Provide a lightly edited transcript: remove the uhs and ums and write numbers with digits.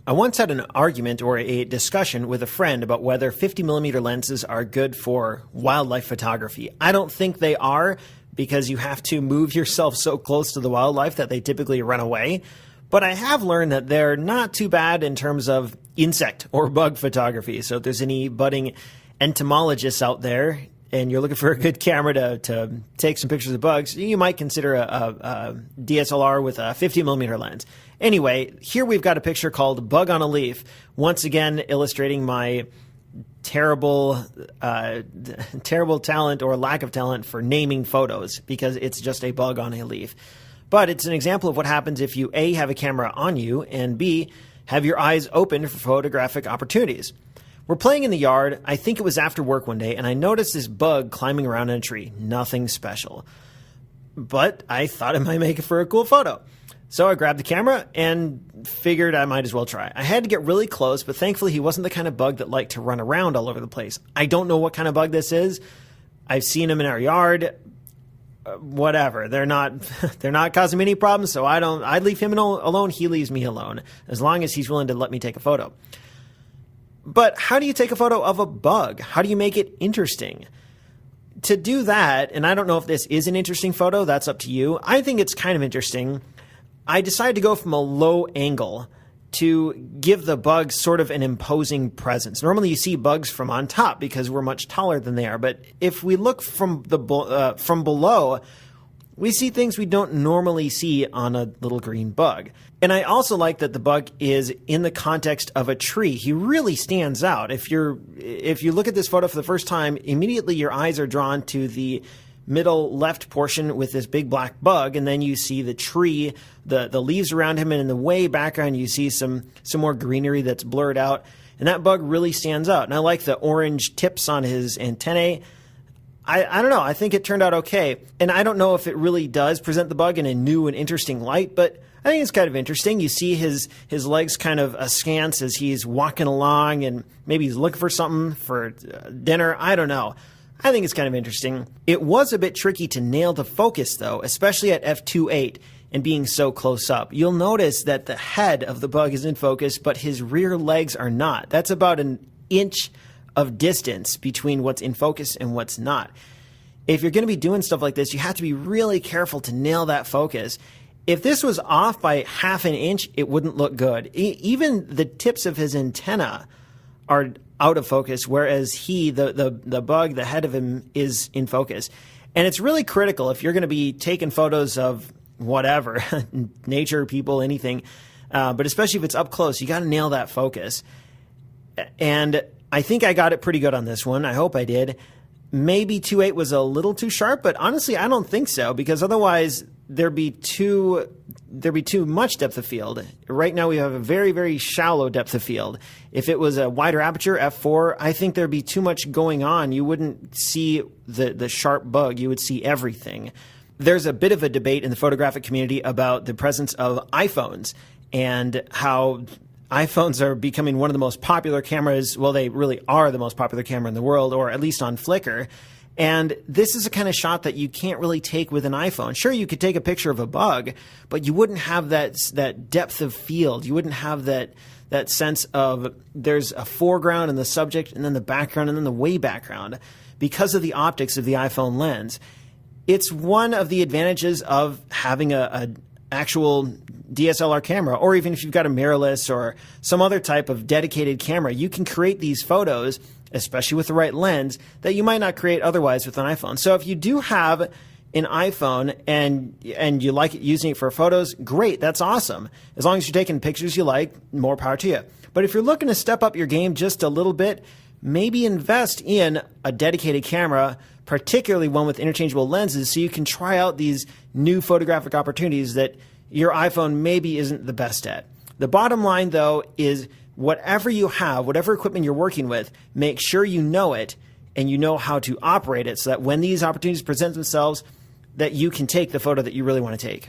I once had an argument or a discussion with a friend about whether 50mm lenses are good for wildlife photography. I don't think they are, because you have to move yourself so close to the wildlife that they typically run away. But I have learned that they're not too bad in terms of insect or bug photography. So if there's any budding entomologists out there and you're looking for a good camera to take some pictures of bugs, you might consider a DSLR with a 50mm lens. Anyway, here we've got a picture called Bug on a Leaf, once again illustrating my terrible talent or lack of talent for naming photos, because it's just a bug on a leaf. But it's an example of what happens if you A, have a camera on you, and B, have your eyes open for photographic opportunities. We're playing in the yard. I think it was after work one day, and I noticed this bug climbing around in a tree. Nothing special. But I thought it might make it for a cool photo. So I grabbed the camera and figured I might as well try. I had to get really close, but thankfully he wasn't the kind of bug that liked to run around all over the place. I don't know what kind of bug this is. I've seen them in our yard. Whatever. They're not causing me any problems, so I leave him alone. He leaves me alone, as long as he's willing to let me take a photo. But how do you take a photo of a bug? How do you make it interesting? To do that, and I don't know if this is an interesting photo, that's up to you. I think it's kind of interesting. I decided to go from a low angle to give the bugs sort of an imposing presence. Normally you see bugs from on top because we're much taller than they are. But if we look from below, we see things we don't normally see on a little green bug. And I also like that the bug is in the context of a tree. He really stands out. If you look at this photo for the first time, immediately your eyes are drawn to the middle left portion with this big black bug, and then you see the tree, the leaves around him, and in the way background you see some more greenery that's blurred out, and that bug really stands out. And I like the orange tips on his antennae. I don't know, I think it turned out okay, and I don't know if it really does present the bug in a new and interesting light, but I think it's kind of interesting. You see his legs kind of askance as he's walking along, and maybe he's looking for something for dinner. I don't know. I think it's kind of interesting. It was a bit tricky to nail the focus, though, especially at f2.8 and being so close up. You'll notice that the head of the bug is in focus, but his rear legs are not. That's about an inch of distance between what's in focus and what's not. If you're going to be doing stuff like this, you have to be really careful to nail that focus. If this was off by half an inch, it wouldn't look good. Even the tips of his antenna are out of focus, whereas the bug, the head of him, is in focus. And it's really critical if you're going to be taking photos of whatever, nature, people, anything, but especially if it's up close, you got to nail that focus. And I think I got it pretty good on this one. I hope I did. Maybe 2.8 was a little too sharp, but honestly, I don't think so, because otherwise there'd be too much depth of field. Right now we have a very, very shallow depth of field. If it was a wider aperture, f4, I think there'd be too much going on. You wouldn't see the sharp bug. You would see everything. There's a bit of a debate in the photographic community about the presence of iPhones and how iPhones are becoming one of the most popular cameras. Well, they really are the most popular camera in the world, or at least on Flickr. And this is a kind of shot that you can't really take with an iPhone. Sure, you could take a picture of a bug, but you wouldn't have that depth of field. You wouldn't have that sense of there's a foreground and the subject, and then the background, and then the way background, because of the optics of the iPhone lens. It's one of the advantages of having an actual DSLR camera, or even if you've got a mirrorless or some other type of dedicated camera, you can create these photos, especially with the right lens, that you might not create otherwise with an iPhone. So if you do have an iPhone and you like using it for photos, great, that's awesome. As long as you're taking pictures you like, more power to you. But if you're looking to step up your game just a little bit, maybe invest in a dedicated camera, particularly one with interchangeable lenses, so you can try out these new photographic opportunities that your iPhone maybe isn't the best at. The bottom line, though, is whatever you have, whatever equipment you're working with, make sure you know it and you know how to operate it so that when these opportunities present themselves, that you can take the photo that you really want to take.